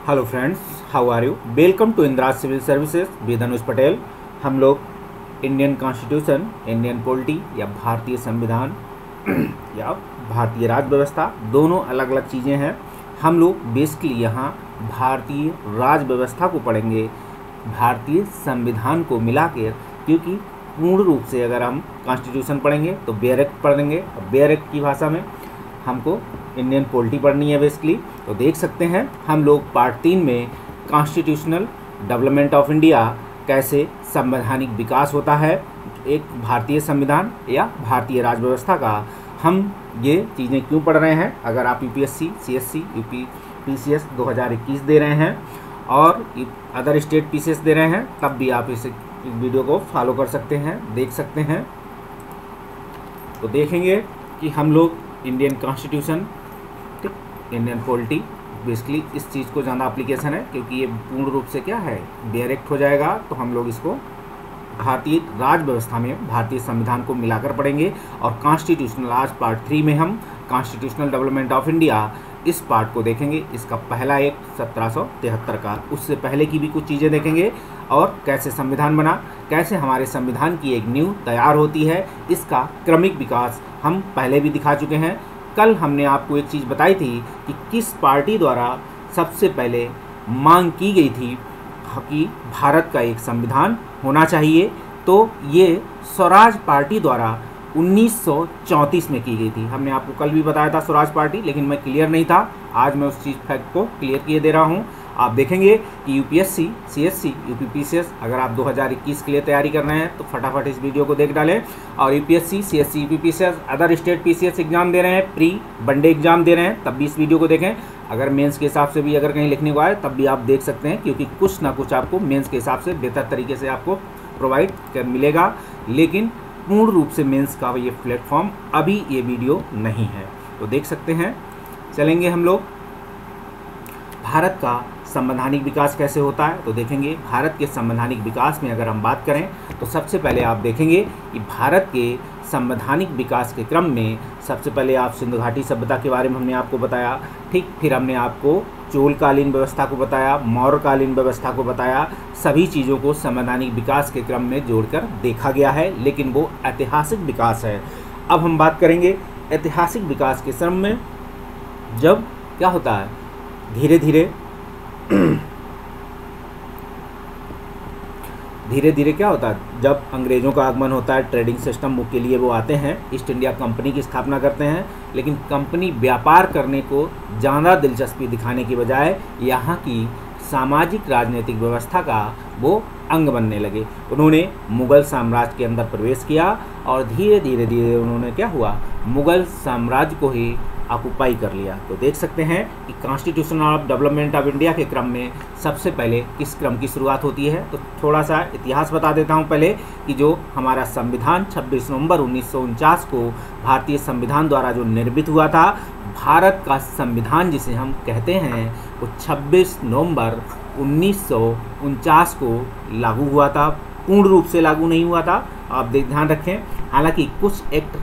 Hello friends, how are you? Welcome to इंद्राज civil services with Anuj Patel. हम लोग Indian constitution, Indian polity या भारतीय संविधान या भारतीय राज व्यवस्था, दोनों अलग अलग चीज़ें हैं। हम लोग बेसिकली यहाँ भारतीय राज व्यवस्था को पढ़ेंगे, भारतीय संविधान को मिला के, क्योंकि पूर्ण रूप से अगर हम कॉन्स्टिट्यूशन पढ़ेंगे तो बेयर एक्ट पढ़ेंगे, और बेयर एक्ट की भाषा में हमको इंडियन पॉलिटी पढ़नी है बेसिकली। तो देख सकते हैं हम लोग पार्ट 3 में कॉन्स्टिट्यूशनल डेवलपमेंट ऑफ इंडिया, कैसे संवैधानिक विकास होता है एक भारतीय संविधान या भारतीय राज व्यवस्था का, हम ये चीज़ें क्यों पढ़ रहे हैं। अगर आप यूपीएससी, सीएससी, यूपी पीसीएस 2021 दे रहे हैं और अदर स्टेट पीसीएस दे रहे हैं, तब भी आप इस वीडियो को फॉलो कर सकते हैं, देख सकते हैं। तो देखेंगे कि हम लोग Indian constitution, Indian polity, basically इस चीज़ को ज़्यादा एप्लीकेशन है, क्योंकि ये पूर्ण रूप से क्या है, बेयर एक्ट हो जाएगा। तो हम लोग इसको भारतीय राज व्यवस्था में भारतीय संविधान को मिलाकर पढ़ेंगे। और कॉन्स्टिट्यूशनल आज पार्ट 3 में हम कॉन्स्टिट्यूशनल डेवलपमेंट ऑफ इंडिया इस पार्ट को देखेंगे। इसका पहला एक्ट 1773 का, उससे पहले की भी कुछ चीज़ें देखेंगे, और कैसे संविधान बना, कैसे हमारे संविधान की एक नींव तैयार होती है, इसका क्रमिक विकास हम पहले भी दिखा चुके हैं। कल हमने आपको एक चीज़ बताई थी कि किस पार्टी द्वारा सबसे पहले मांग की गई थी कि भारत का एक संविधान होना चाहिए। तो ये स्वराज पार्टी द्वारा 1934 में की गई थी। हमने आपको कल भी बताया था स्वराज पार्टी, लेकिन मैं क्लियर नहीं था। आज मैं उस चीज़ फैक्ट को क्लियर किए दे रहा हूँ। आप देखेंगे कि यूपीएससी, सीएससी, यूपी पीसीएस, अगर आप 2021 के लिए तैयारी कर रहे हैं तो फटाफट इस वीडियो को देख डालें। और UPSC, CSC, UP PCS, other state PCS exam दे रहे हैं, प्री वनडे एग्जाम दे रहे हैं, तब भी इस वीडियो को देखें। अगर मेंस के हिसाब से भी अगर कहीं लिखने को आए तब भी आप देख सकते हैं, क्योंकि कुछ ना कुछ आपको मेंस के हिसाब से बेहतर तरीके से आपको प्रोवाइड कर मिलेगा। लेकिन पूर्ण रूप से मेंस का ये प्लेटफॉर्म अभी ये वीडियो नहीं है। तो देख सकते हैं, चलेंगे हम लोग भारत का संवैधानिक विकास कैसे होता है। तो देखेंगे भारत के संवैधानिक विकास में अगर हम बात करें तो सबसे पहले आप देखेंगे कि भारत के संवैधानिक विकास के क्रम में सबसे पहले आप सिंधु घाटी सभ्यता के बारे में हमने आपको बताया, ठीक। फिर हमने आपको चोलकालीन व्यवस्था को बताया, मौर्यकालीन व्यवस्था को बताया। सभी चीज़ों को संवैधानिक विकास के क्रम में जोड़कर देखा गया है, लेकिन वो ऐतिहासिक विकास है। अब हम बात करेंगे ऐतिहासिक विकास के क्रम में जब क्या होता है, धीरे धीरे क्या होता है, जब अंग्रेज़ों का आगमन होता है, ट्रेडिंग सिस्टम के लिए वो आते हैं, ईस्ट इंडिया कंपनी की स्थापना करते हैं। लेकिन कंपनी व्यापार करने को ज़्यादा दिलचस्पी दिखाने की बजाय यहाँ की सामाजिक राजनीतिक व्यवस्था का वो अंग बनने लगे। उन्होंने मुग़ल साम्राज्य के अंदर प्रवेश किया और धीरे धीरे उन्होंने क्या हुआ, मुग़ल साम्राज्य को ही ऑक्युपाई कर लिया। तो देख सकते हैं कि constitution of development of India के क्रम में सबसे पहले किस क्रम की शुरुआत होती है। तो थोड़ा सा इतिहास बता देता हूं पहले, कि जो हमारा संविधान 26 नवंबर 1949 को भारतीय संविधान द्वारा जो निर्मित हुआ था, भारत का संविधान जिसे हम कहते हैं, वो 26 नवंबर 1949 को लागू हुआ था। पूर्ण रूप से लागू नहीं हुआ था, आप ध्यान रखें। हालांकि कुछ एक्ट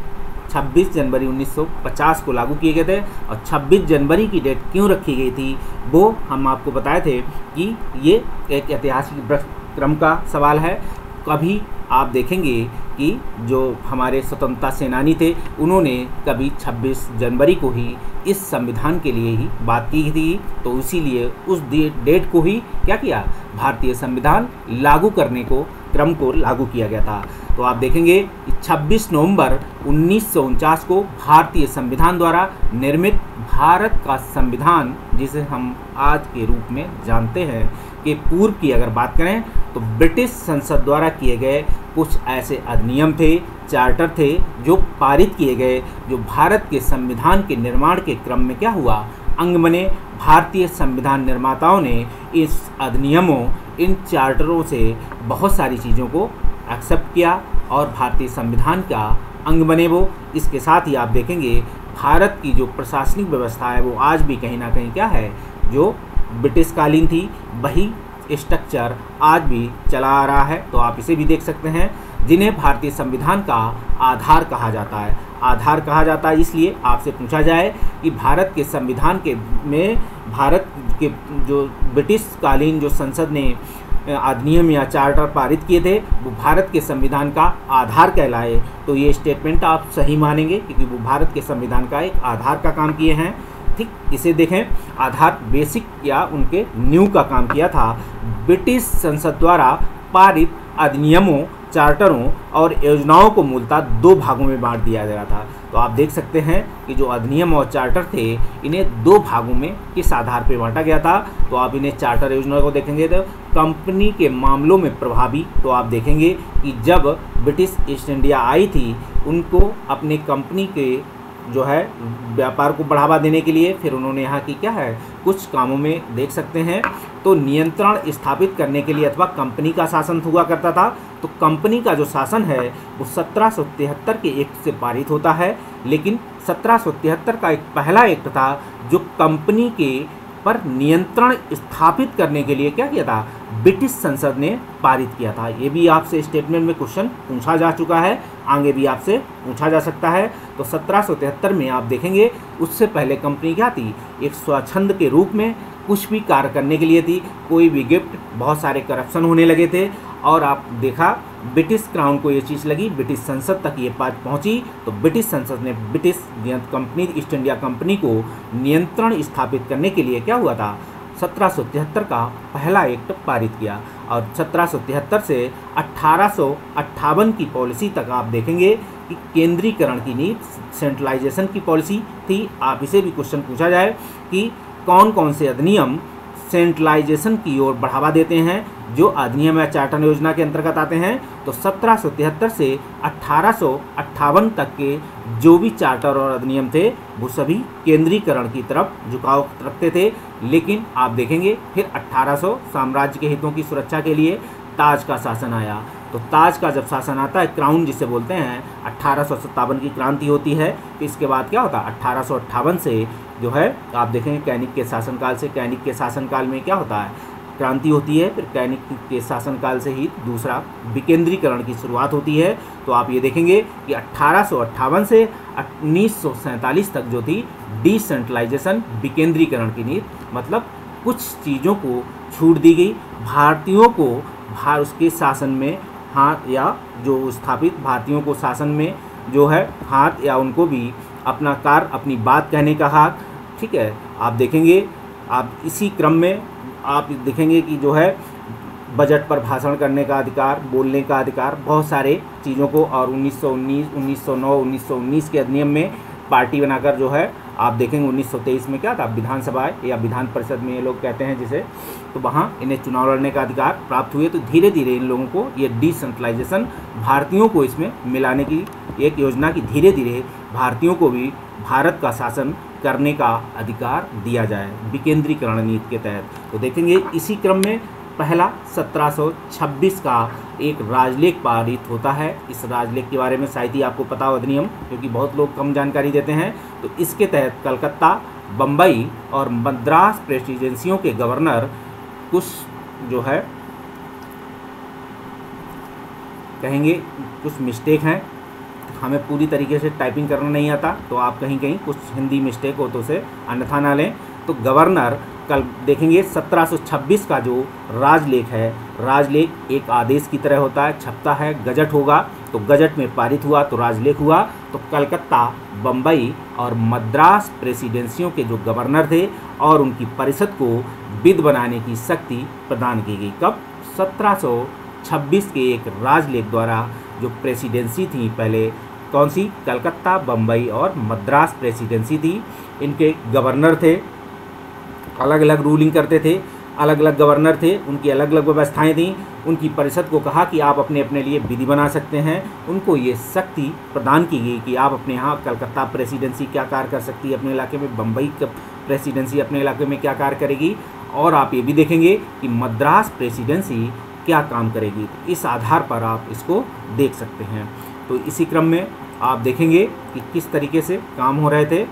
26 जनवरी 1950 को लागू किए गए थे, और 26 जनवरी की डेट क्यों रखी गई थी वो हम आपको बताए थे कि ये एक ऐतिहासिक क्रम का सवाल है। कभी आप देखेंगे कि जो हमारे स्वतंत्रता सेनानी थे, उन्होंने कभी 26 जनवरी को ही इस संविधान के लिए ही बात की थी। तो इसीलिए उस डेट को ही क्या किया, भारतीय संविधान लागू करने को, क्रम को लागू किया गया था। तो आप देखेंगे कि 26 नवंबर 1949 को भारतीय संविधान द्वारा निर्मित भारत का संविधान, जिसे हम आज के रूप में जानते हैं, के पूर्व की अगर बात करें तो ब्रिटिश संसद द्वारा किए गए कुछ ऐसे अधिनियम थे, चार्टर थे, जो पारित किए गए, जो भारत के संविधान के निर्माण के क्रम में क्या हुआ, अंग बने। भारतीय संविधान निर्माताओं ने इस अधिनियमों, इन चार्टरों से बहुत सारी चीज़ों को एक्सेप्ट किया और भारतीय संविधान का अंग बने वो। इसके साथ ही आप देखेंगे भारत की जो प्रशासनिक व्यवस्था है वो आज भी कहीं ना कहीं क्या है, जो ब्रिटिश कालीन थी, वही स्ट्रक्चर आज भी चला आ रहा है। तो आप इसे भी देख सकते हैं, जिन्हें भारतीय संविधान का आधार कहा जाता है। आधार कहा जाता है इसलिए आपसे पूछा जाए कि भारत के संविधान के में भारत के जो ब्रिटिश कालीन जो संसद ने अधिनियम या चार्टर पारित किए थे वो भारत के संविधान का आधार कहलाए। तो ये स्टेटमेंट आप सही मानेंगे क्योंकि वो भारत के संविधान का एक आधार का काम किए हैं। ठीक, इसे देखें, आधार बेसिक या उनके नींव का काम किया था। ब्रिटिश संसद द्वारा पारित अधिनियमों, चार्टरों और योजनाओं को मूलतः दो भागों में बांट दिया गया था। तो आप देख सकते हैं कि जो अधिनियम और चार्टर थे इन्हें दो भागों में किस आधार पर बांटा गया था। तो आप इन्हें चार्टर योजना को देखेंगे तो कंपनी के मामलों में प्रभावी, तो आप देखेंगे कि जब ब्रिटिश ईस्ट इंडिया आई थी उनको अपने कंपनी के जो है व्यापार को बढ़ावा देने के लिए फिर उन्होंने यहाँ की क्या है कुछ कामों में देख सकते हैं तो नियंत्रण स्थापित करने के लिए अथवा कंपनी का शासन हुआ करता था। तो कंपनी का जो शासन है वो 1773 के एक्ट से पारित होता है, लेकिन 1773 का एक पहला एक्ट था जो कंपनी के पर नियंत्रण स्थापित करने के लिए क्या किया था, ब्रिटिश संसद ने पारित किया था। ये भी आपसे स्टेटमेंट में क्वेश्चन पूछा जा चुका है, आगे भी आपसे पूछा जा सकता है। तो 1773 में आप देखेंगे उससे पहले कंपनी क्या थी, एक स्वच्छंद के रूप में कुछ भी कार्य करने के लिए थी, कोई भी गिफ्ट, बहुत सारे करप्शन होने लगे थे। और आप देखा ब्रिटिश क्राउन को ये चीज़ लगी, ब्रिटिश संसद तक ये बात पहुंची, तो ब्रिटिश संसद ने British company east India company को नियंत्रण स्थापित करने के लिए क्या हुआ था 1773 का पहला एक्ट पारित किया। और 1773 से 1858 की पॉलिसी तक आप देखेंगे कि केंद्रीकरण की नीति, सेंट्रलाइजेशन की पॉलिसी थी। आप इसे भी क्वेश्चन पूछा जाए कि कौन कौन से अधिनियम सेंट्रलाइजेशन की ओर बढ़ावा देते हैं जो अधिनियम या चार्टर योजना के अंतर्गत आते हैं। तो 1773 से 1858 तक के जो भी चार्टर और अधिनियम थे वो सभी केंद्रीकरण की तरफ झुकाव रखते थे। लेकिन आप देखेंगे फिर 1800 साम्राज्य के हितों की सुरक्षा के लिए ताज का शासन आया। तो ताज का जब शासन आता है, क्राउन जिसे बोलते हैं, 1857 की क्रांति होती है। तो इसके बाद क्या होता है 1858 से जो है आप देखेंगे कैनिक के शासनकाल से, कैनिक के शासनकाल में क्या होता है क्रांति होती है, फिर कैनिक के शासनकाल से ही दूसरा विकेंद्रीकरण की शुरुआत होती है। तो आप ये देखेंगे कि 1858 से 1947 तक जो थी डिसेंट्रलाइजेशन, विकेंद्रीकरण की नीति, मतलब कुछ चीज़ों को छूट दी गई, भारतीयों को उसके शासन में हाथ, या जो स्थापित भारतीयों को शासन में जो है हाथ, या उनको भी अपना कार्य, अपनी बात कहने का हक, ठीक है। आप देखेंगे, आप इसी क्रम में आप देखेंगे कि जो है बजट पर भाषण करने का अधिकार, बोलने का अधिकार, बहुत सारे चीज़ों को, और 1919, 1909, 1919 के अधिनियम में पार्टी बनाकर जो है आप देखेंगे 1923 में क्या था, विधानसभा या विधान परिषद में ये लोग कहते हैं जिसे, तो वहाँ इन्हें चुनाव लड़ने का अधिकार प्राप्त हुए। तो धीरे धीरे इन लोगों को ये डिसेंट्रलाइजेशन, भारतीयों को इसमें मिलाने की एक योजना की धीरे धीरे भारतीयों को भी भारत का शासन करने का अधिकार दिया जाए विकेंद्रीकरण नीति के तहत। तो देखेंगे इसी क्रम में पहला 1726 का एक राजलेख पारित होता है। इस राजलेख के बारे में शायद ही आपको पता हो अधिनियम, क्योंकि बहुत लोग कम जानकारी देते हैं। तो इसके तहत कलकत्ता, बम्बई और मद्रास प्रेसिडेंसियों के गवर्नर, कुछ जो है कहेंगे कुछ मिस्टेक हैं, हमें पूरी तरीके से टाइपिंग करना नहीं आता, तो आप कहीं कहीं कुछ हिंदी मिस्टेक हो तो उसे अन्यथा ना लें। तो गवर्नर कल देखेंगे 1726 का जो राजलेख है, राजलेख एक आदेश की तरह होता है, छपता है, गजट होगा, तो गजट में पारित हुआ तो राजलेख हुआ। तो कलकत्ता, बम्बई और मद्रास प्रेसिडेंसियों के जो गवर्नर थे और उनकी परिषद को विध बनाने की शक्ति प्रदान की गई। कब? 1726 के एक राजलेख द्वारा। जो प्रेसिडेंसी थी पहले कौन सी, कलकत्ता, बम्बई और मद्रास प्रेसिडेंसी थी, इनके गवर्नर थे, अलग अलग रूलिंग करते थे, अलग अलग गवर्नर थे, उनकी अलग अलग व्यवस्थाएं थीं। उनकी परिषद को कहा कि आप अपने अपने लिए विधि बना सकते हैं। उनको ये शक्ति प्रदान की गई कि आप अपने यहाँ कलकत्ता प्रेसिडेंसी क्या कार्य कर सकती है अपने इलाके में, बम्बई प्रेसिडेंसी अपने इलाके में क्या कार्य करेगी, और आप ये भी देखेंगे कि मद्रास प्रेसिडेंसी क्या काम करेगी। इस आधार पर आप इसको देख सकते हैं। तो इसी क्रम में आप देखेंगे कि किस तरीके से काम हो रहे थे।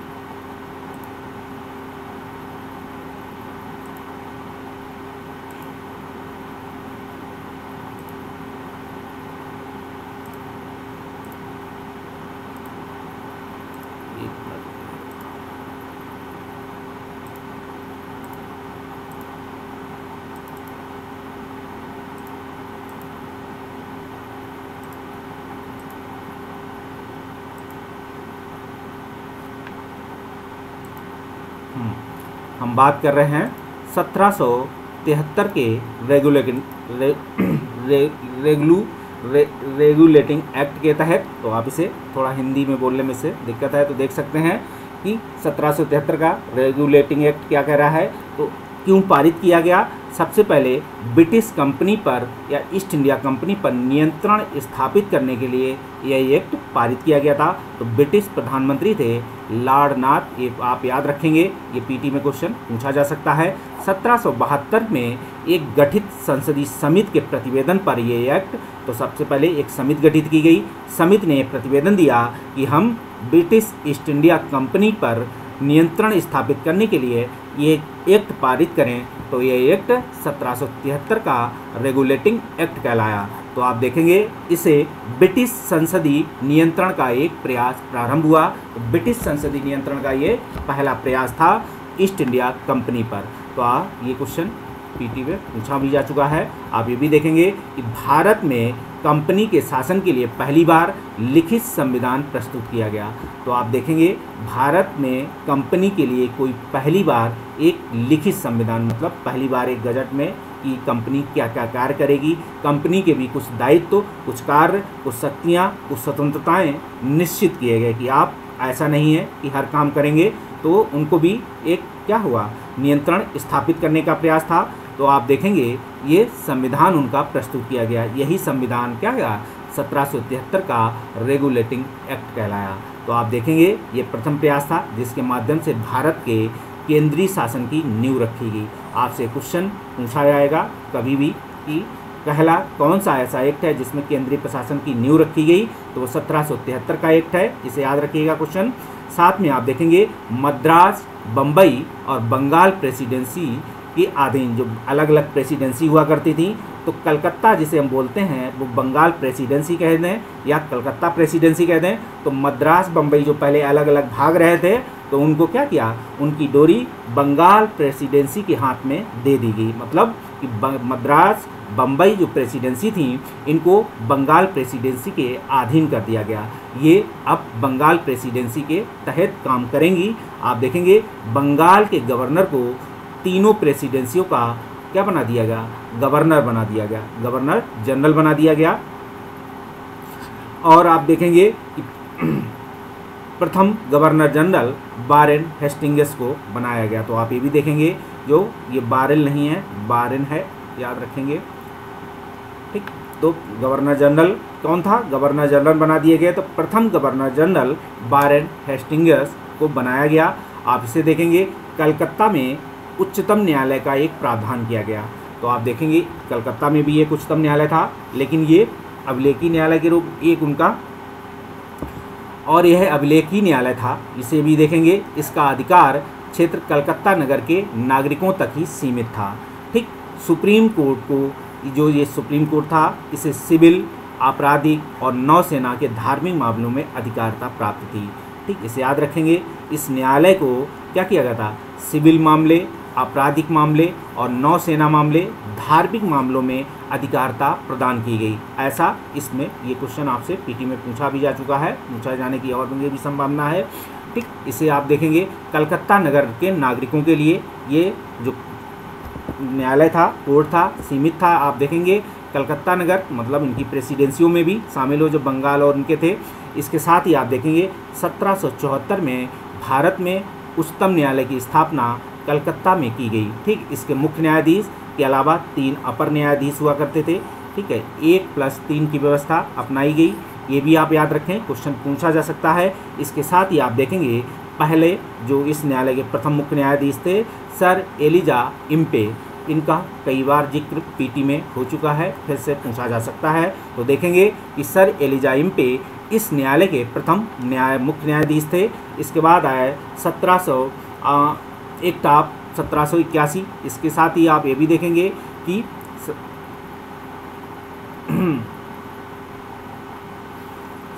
हम बात कर रहे हैं 1773 के रेगुलेटिंग एक्ट के तहत। तो आप इसे थोड़ा हिंदी में बोलने में से दिक्कत है तो देख सकते हैं कि 1773 का रेगुलेटिंग एक्ट क्या कह रहा है, तो क्यों पारित किया गया। सबसे पहले ब्रिटिश कंपनी पर या ईस्ट इंडिया कंपनी पर नियंत्रण स्थापित करने के लिए यह एक्ट पारित किया गया था। तो ब्रिटिश प्रधानमंत्री थे लॉर्ड नाथ, ये आप याद रखेंगे, ये पीटी में क्वेश्चन पूछा जा सकता है। 1772 में एक गठित संसदीय समिति के प्रतिवेदन पर यह एक्ट, तो सबसे पहले एक समिति गठित की गई। समिति ने प्रतिवेदन दिया कि हम ब्रिटिश ईस्ट इंडिया कंपनी पर नियंत्रण स्थापित करने के लिए ये एक्ट पारित करें। तो ये एक्ट 1773 का रेगुलेटिंग एक्ट कहलाया। तो आप देखेंगे इसे ब्रिटिश संसदीय नियंत्रण का एक प्रयास प्रारंभ हुआ। तो ब्रिटिश संसदीय नियंत्रण का ये पहला प्रयास था ईस्ट इंडिया कंपनी पर। तो ये क्वेश्चन पीटी में पूछा भी जा चुका है। आप ये भी देखेंगे कि भारत में कंपनी के शासन के लिए पहली बार लिखित संविधान प्रस्तुत किया गया। तो आप देखेंगे भारत में कंपनी के लिए कोई पहली बार एक लिखित संविधान, मतलब पहली बार एक गजट में कि कंपनी क्या क्या कार्य करेगी, कंपनी के भी कुछ दायित्व, कुछ कार्य, कुछ शक्तियाँ, कुछ स्वतंत्रताएँ निश्चित किए गए कि आप ऐसा नहीं है कि हर काम करेंगे। तो उनको भी एक क्या हुआ, नियंत्रण स्थापित करने का प्रयास था। तो आप देखेंगे ये संविधान उनका प्रस्तुत किया गया। यही संविधान क्या गया 1773 का रेगुलेटिंग एक्ट कहलाया। तो आप देखेंगे ये प्रथम प्रयास था जिसके माध्यम से भारत के केंद्रीय शासन की नींव रखी गई। आपसे क्वेश्चन पूछा जाएगा कभी भी कि पहला कौन सा ऐसा एक्ट है जिसमें केंद्रीय प्रशासन की नींव रखी गई, तो वो 1773 का एक्ट है, इसे याद रखिएगा क्वेश्चन। साथ में आप देखेंगे मद्रास, बम्बई और बंगाल प्रेसिडेंसी के अधीन जो अलग अलग प्रेसिडेंसी हुआ करती थी, तो कलकत्ता जिसे हम बोलते हैं वो बंगाल प्रेसिडेंसी कह दें या कलकत्ता प्रेसिडेंसी कह दें। तो मद्रास, बम्बई जो पहले अलग अलग भाग रहे थे, तो उनको क्या किया, उनकी डोरी बंगाल प्रेसिडेंसी के हाथ में दे दी गई। मतलब कि मद्रास, बम्बई जो प्रेसिडेंसी थी इनको बंगाल प्रेसिडेंसी के अधीन कर दिया गया। ये अब बंगाल प्रेसिडेंसी के तहत काम करेंगी। आप देखेंगे बंगाल के गवर्नर को तीनों प्रेसिडेंसियों का क्या बना दिया गया, गवर्नर बना दिया गया, गवर्नर जनरल बना दिया गया। और आप देखेंगे कि प्रथम गवर्नर जनरल वारेन हेस्टिंग्स को बनाया गया। तो आप ये भी देखेंगे जो ये वारेन नहीं है, वारेन है, याद रखेंगे, ठीक। तो गवर्नर जनरल कौन था, गवर्नर जनरल बना दिए गए। तो प्रथम गवर्नर जनरल वारेन हेस्टिंग्स को बनाया गया। आप इसे देखेंगे कलकत्ता में उच्चतम न्यायालय का एक प्रावधान किया गया। तो आप देखेंगे कलकत्ता में भी एक उच्चतम न्यायालय था, लेकिन ये अभिलेखी न्यायालय के रूप एक उनका, और यह अभिलेखी न्यायालय था। इसे भी देखेंगे इसका अधिकार क्षेत्र कलकत्ता नगर के नागरिकों तक ही सीमित था, ठीक। सुप्रीम कोर्ट को जो ये सुप्रीम कोर्ट था इसे सिविल, आपराधिक और नौसेना के धार्मिक मामलों में अधिकारिता प्राप्त थी, ठीक। इसे याद रखेंगे। इस न्यायालय को क्या किया गया था, सिविल मामले, आपराधिक मामले और नौसेना मामले, धार्मिक मामलों में अधिकारिता प्रदान की गई। ऐसा इसमें ये क्वेश्चन आपसे पीटी में पूछा भी जा चुका है, पूछा जाने की और भी संभावना है, ठीक। इसे आप देखेंगे कलकत्ता नगर के नागरिकों के लिए ये जो न्यायालय था, कोर्ट था, सीमित था। आप देखेंगे कलकत्ता नगर मतलब इनकी प्रेसिडेंसियों में भी शामिल हो जो बंगाल और उनके थे। इसके साथ ही आप देखेंगे 1774 में भारत में उच्चतम न्यायालय की स्थापना कलकत्ता में की गई, ठीक। इसके मुख्य न्यायाधीश के अलावा 3 अपर न्यायाधीश हुआ करते थे, ठीक है। 1+3 की व्यवस्था अपनाई गई, ये भी आप याद रखें, क्वेश्चन पूछा जा सकता है। इसके साथ ही आप देखेंगे पहले जो इस न्यायालय के प्रथम मुख्य न्यायाधीश थे सर एलिजा इम्पे, इनका कई बार जिक्र पीटी में हो चुका है, फिर से पूछा जा सकता है। तो देखेंगे कि सर एलिजा इम्पे इस न्यायालय के प्रथम मुख्य न्यायाधीश थे। इसके बाद आए 1781। इसके साथ ही आप ये भी देखेंगे कि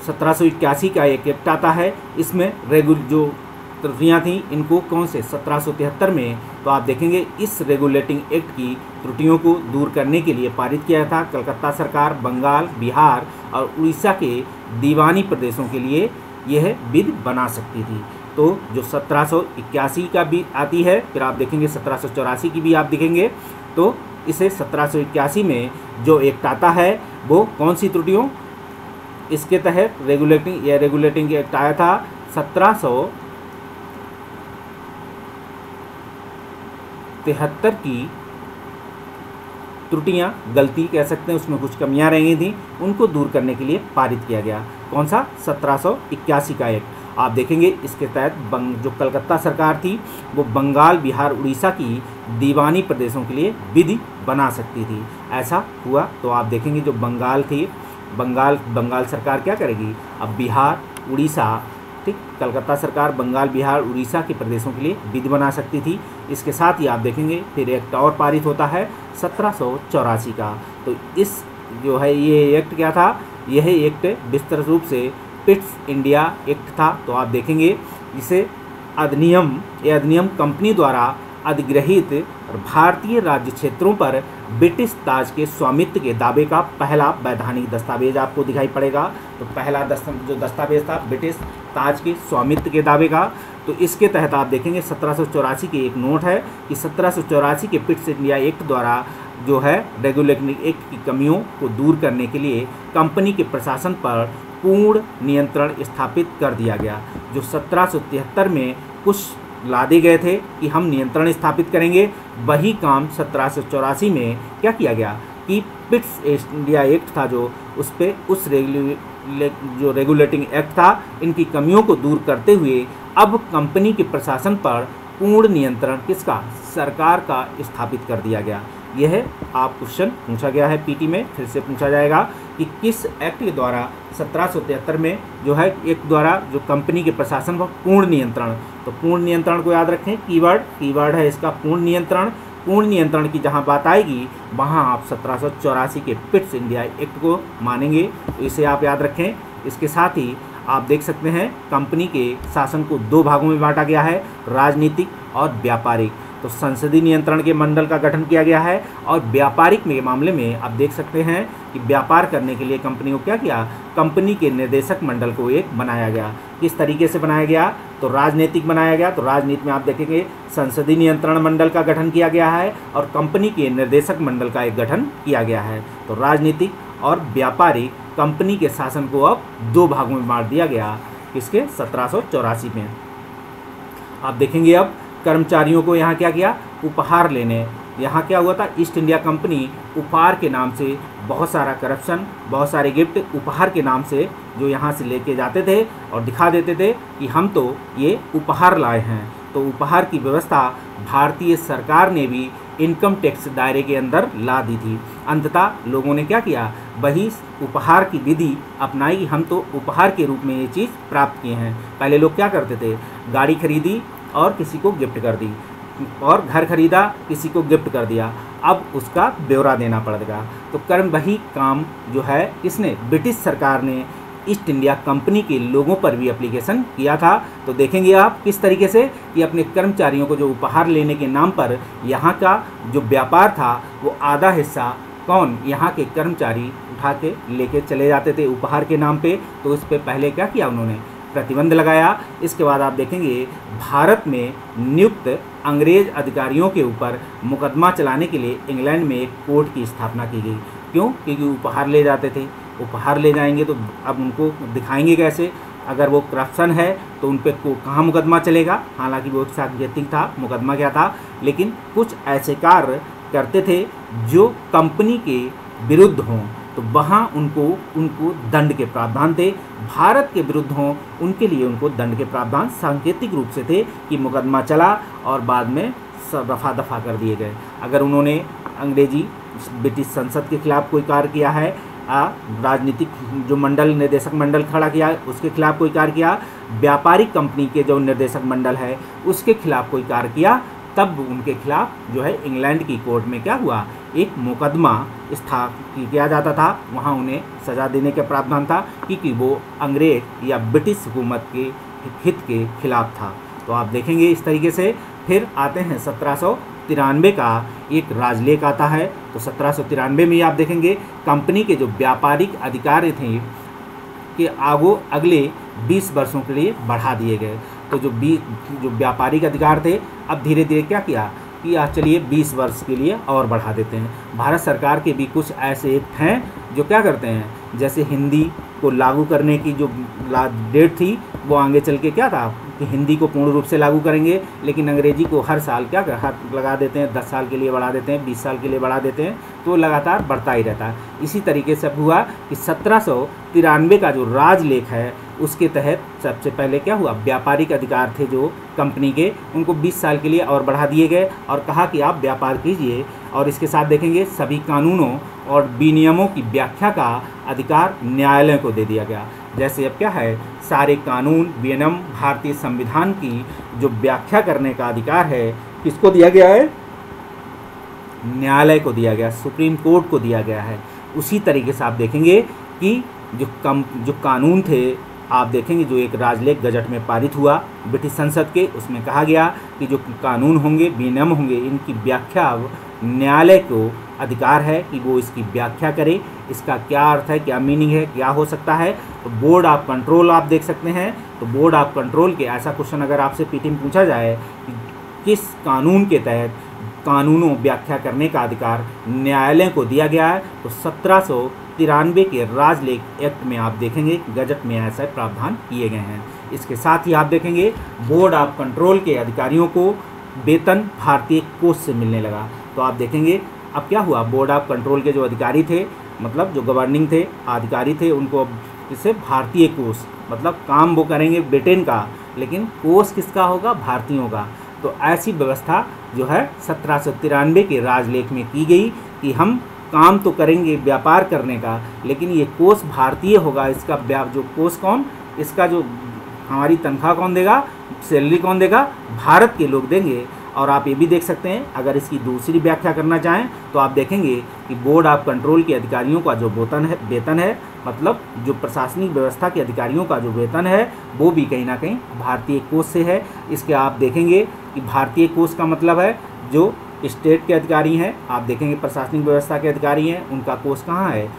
1781 का एक एक्ट आता है। इसमें जो त्रुटियाँ थी इनको कौन से 1773 में, तो आप देखेंगे इस रेगुलेटिंग एक्ट की त्रुटियों को दूर करने के लिए पारित किया था। कलकत्ता सरकार बंगाल, बिहार और उड़ीसा के दीवानी प्रदेशों के लिए यह विधि बना सकती थी। तो जो 1781 का भी आती है, फिर आप देखेंगे 1784 की भी आप देखेंगे। तो इसे 1781 में जो एक्ट आता है वो कौन सी त्रुटियों, इसके तहत रेगुलेटिंग एक्ट आया था 1773 की त्रुटियां, गलती कह सकते हैं, उसमें कुछ कमियां रह गई थी, उनको दूर करने के लिए पारित किया गया। कौन सा? 1781 का एक्ट। आप देखेंगे इसके तहत जो कलकत्ता सरकार थी वो बंगाल, बिहार, उड़ीसा की दीवानी प्रदेशों के लिए विधि बना सकती थी। ऐसा हुआ तो आप देखेंगे जो बंगाल थी, बंगाल सरकार क्या करेगी, अब बिहार, उड़ीसा, ठीक, कलकत्ता सरकार बंगाल, बिहार, उड़ीसा के प्रदेशों के लिए विधि बना सकती थी। इसके साथ ही आप देखेंगे फिर एक्ट और पारित होता है 1784 का। तो इस जो है ये एक्ट क्या था, यह एक्ट विस्तृत रूप से पिट्स इंडिया एक्ट था। तो आप देखेंगे इसे ये अधिनियम कंपनी द्वारा अधिग्रहित भारतीय राज्य क्षेत्रों पर ब्रिटिश ताज के स्वामित्व के दावे का पहला वैधानिक दस्तावेज आपको दिखाई पड़ेगा। तो पहला जो दस्तावेज था ब्रिटिश ताज के स्वामित्व के दावे का, तो इसके तहत आप देखेंगे 1784 की एक नोट है कि 1784 के पिट्स इंडिया एक्ट द्वारा जो है रेगुलेटिंग एक्ट की कमियों को दूर करने के लिए कंपनी के प्रशासन पर पूर्ण नियंत्रण स्थापित कर दिया गया। जो 1773 में कुछ लादे गए थे कि हम नियंत्रण स्थापित करेंगे, वही काम 1784 में क्या किया गया कि पिट्स इंडिया एक्ट था जो जो रेगुलेटिंग एक्ट था, इनकी कमियों को दूर करते हुए अब कंपनी के प्रशासन पर पूर्ण नियंत्रण किसका, सरकार का स्थापित कर दिया गया। यह आप क्वेश्चन पूछा गया है पीटी में, फिर से पूछा जाएगा कि किस एक्ट के द्वारा 1773 में जो है एक्ट द्वारा जो कंपनी के प्रशासन पर पूर्ण नियंत्रण, तो पूर्ण नियंत्रण को याद रखें, कीवर्ड है इसका पूर्ण नियंत्रण। पूर्ण नियंत्रण की जहां बात आएगी वहां आप 1784 के पिट्स इंडिया एक्ट को मानेंगे, तो इसे आप याद रखें। इसके साथ ही आप देख सकते हैं कंपनी के शासन को दो भागों में बांटा गया है, राजनीतिक और व्यापारिक। तो संसदीय नियंत्रण के मंडल का गठन किया गया है और व्यापारिक के मामले में आप देख सकते हैं कि व्यापार करने के लिए कंपनी को क्या किया, कंपनी के निर्देशक मंडल को एक बनाया गया। किस तरीके से बनाया गया, तो राजनीतिक बनाया गया। तो राजनीति में आप देखेंगे संसदीय नियंत्रण मंडल का गठन किया गया है और कंपनी के निर्देशक मंडल का एक गठन किया गया है। तो राजनीतिक और व्यापारिक कंपनी के शासन को अब दो भागों में बांट दिया गया, किसके, 1784 में। आप देखेंगे अब कर्मचारियों को यहाँ क्या किया, उपहार लेने, यहाँ क्या हुआ था, ईस्ट इंडिया कंपनी उपहार के नाम से बहुत सारा करप्शन, बहुत सारे गिफ्ट उपहार के नाम से जो यहाँ से लेके जाते थे और दिखा देते थे कि हम तो ये उपहार लाए हैं। तो उपहार की व्यवस्था भारतीय सरकार ने भी इनकम टैक्स दायरे के अंदर ला दी थी। अंततः लोगों ने क्या किया, वही उपहार की विधि अपनाई कि हम तो उपहार के रूप में ये चीज़ प्राप्त किए हैं। पहले लोग क्या करते थे, गाड़ी खरीदी और किसी को गिफ्ट कर दी, और घर खरीदा किसी को गिफ्ट कर दिया, अब उसका ब्यौरा देना पड़ेगा। तो वही काम जो है किसने, ब्रिटिश सरकार ने ईस्ट इंडिया कंपनी के लोगों पर भी एप्लीकेशन किया था। तो देखेंगे आप किस तरीके से कि अपने कर्मचारियों को जो उपहार लेने के नाम पर यहाँ का जो व्यापार था वो आधा हिस्सा कौन, यहाँ के कर्मचारी उठा के लेके चले जाते थे उपहार के नाम पे। तो इस पर पहले क्या किया, उन्होंने प्रतिबंध लगाया। इसके बाद आप देखेंगे भारत में नियुक्त अंग्रेज अधिकारियों के ऊपर मुकदमा चलाने के लिए इंग्लैंड में एक कोर्ट की स्थापना की गई। क्यों, क्योंकि उपहार ले जाते थे, उपहार ले जाएंगे तो अब उनको दिखाएंगे कैसे, अगर वो करप्शन है तो उन पर कहाँ मुकदमा चलेगा। हालांकि वो एक सांकेतिक था, मुकदमा क्या था, लेकिन कुछ ऐसे कार्य करते थे जो कंपनी के विरुद्ध हों, तो वहाँ उनको दंड के प्रावधान थे। भारत के विरुद्ध हों उनके लिए उनको दंड के प्रावधान सांकेतिक रूप से थे कि मुकदमा चला और बाद में रफा दफा कर दिए गए। अगर उन्होंने अंग्रेजी ब्रिटिश संसद के खिलाफ कोई कार्य किया है, राजनीतिक जो मंडल, निर्देशक मंडल खड़ा किया उसके खिलाफ कोई कार्य किया, व्यापारिक कंपनी के जो निर्देशक मंडल है उसके खिलाफ कोई कार्य किया, तब उनके खिलाफ जो है इंग्लैंड की कोर्ट में क्या हुआ, एक मुकदमा स्थापित किया जाता था। वहाँ उन्हें सज़ा देने का प्रावधान था क्योंकि वो अंग्रेज या ब्रिटिश हुकूमत के हित के खिलाफ था। तो आप देखेंगे इस तरीके से। फिर आते हैं 1793 का एक राजलेख आता है। तो 1793 में आप देखेंगे कंपनी के जो व्यापारिक अधिकार थे कि अगले 20 वर्षों के लिए बढ़ा दिए गए। तो जो व्यापारिक अधिकार थे, अब धीरे धीरे क्या किया कि चलिए 20 वर्ष के लिए और बढ़ा देते हैं। भारत सरकार के भी कुछ ऐसे एक्ट हैं जो क्या करते हैं, जैसे हिंदी को लागू करने की जो डेट थी वो आगे चल के क्या था कि हिंदी को पूर्ण रूप से लागू करेंगे, लेकिन अंग्रेजी को हर साल क्या हाथ लगा देते हैं, 10 साल के लिए बढ़ा देते हैं, 20 साल के लिए बढ़ा देते हैं, तो लगातार बढ़ता ही रहता है। इसी तरीके से हुआ कि 1793 का जो राजलेख है उसके तहत सबसे पहले क्या हुआ, व्यापारिक अधिकार थे जो कंपनी के, उनको 20 साल के लिए और बढ़ा दिए गए और कहा कि आप व्यापार कीजिए। और इसके साथ देखेंगे सभी कानूनों और विनियमों की व्याख्या का अधिकार न्यायालय को दे दिया गया। जैसे अब क्या है, सारे कानून विनियम भारतीय संविधान की जो व्याख्या करने का अधिकार है किसको दिया गया है, न्यायालय को दिया गया, सुप्रीम कोर्ट को दिया गया है। उसी तरीके से आप देखेंगे कि जो कानून थे, आप देखेंगे जो एक राजलेख गजट में पारित हुआ ब्रिटिश संसद के, उसमें कहा गया कि जो कानून होंगे, विनियम होंगे, इनकी व्याख्या न्यायालय को अधिकार है कि वो इसकी व्याख्या करे, इसका क्या अर्थ है, क्या मीनिंग है, क्या हो सकता है। तो बोर्ड ऑफ कंट्रोल आप देख सकते हैं, तो बोर्ड ऑफ कंट्रोल के ऐसा क्वेश्चन अगर आपसे पीटी में पूछा जाए कि किस कानून के तहत कानूनों व्याख्या करने का अधिकार न्यायालय को दिया गया है, तो 1793 के राजलेख एक्ट में आप देखेंगे गजट में ऐसे प्रावधान किए गए हैं। इसके साथ ही आप देखेंगे बोर्ड ऑफ कंट्रोल के अधिकारियों को वेतन भारतीय कोष से मिलने लगा। तो आप देखेंगे अब क्या हुआ, बोर्ड ऑफ कंट्रोल के जो अधिकारी थे, मतलब जो गवर्निंग थे, अधिकारी थे, उनको अब इससे भारतीय कोष, मतलब काम वो करेंगे ब्रिटेन का, लेकिन कोष किसका होगा, भारतीयों का। तो ऐसी व्यवस्था जो है 1793 के राजलेख में की गई कि हम काम तो करेंगे व्यापार करने का, लेकिन ये कोष भारतीय होगा। इसका जो कोष कौन, इसका जो हमारी तनख्वाह कौन देगा, सैलरी कौन देगा, भारत के लोग देंगे। और आप ये भी देख सकते हैं, अगर इसकी दूसरी व्याख्या करना चाहें तो आप देखेंगे कि बोर्ड ऑफ कंट्रोल के अधिकारियों का जो वेतन है, मतलब जो प्रशासनिक व्यवस्था के अधिकारियों का जो वेतन है वो भी कहीं ना कहीं भारतीय कोष से है। इसके आप देखेंगे कि भारतीय कोष का मतलब है जो स्टेट के अधिकारी हैं, आप देखेंगे प्रशासनिक व्यवस्था के अधिकारी हैं, उनका कोष कहाँ है,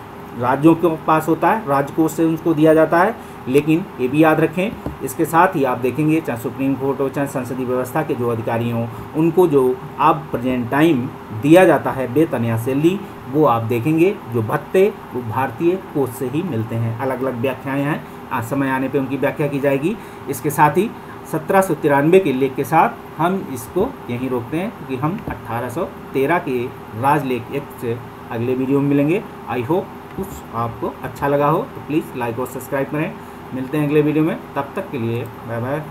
राज्यों के पास होता है, राज्य कोष से उनको दिया जाता है। लेकिन ये भी याद रखें, इसके साथ ही आप देखेंगे चाहे सुप्रीम कोर्ट हो, चाहे संसदीय व्यवस्था के जो अधिकारी हों, उनको जो आप प्रेजेंट टाइम दिया जाता है वेतन या सैलरी, वो आप देखेंगे जो भत्ते वो भारतीय कोष से ही मिलते हैं। अलग अलग व्याख्याएँ हैं, आज समय आने पर उनकी व्याख्या की जाएगी। इसके साथ ही 1793 के लेख के साथ हम इसको यहीं रोकते हैं, क्योंकि हम 1813 के राजलेख एक्ट से अगले वीडियो में मिलेंगे। आई होप कुछ आपको अच्छा लगा हो तो प्लीज़ लाइक और सब्सक्राइब करें। मिलते हैं अगले वीडियो में, तब तक के लिए बाय बाय।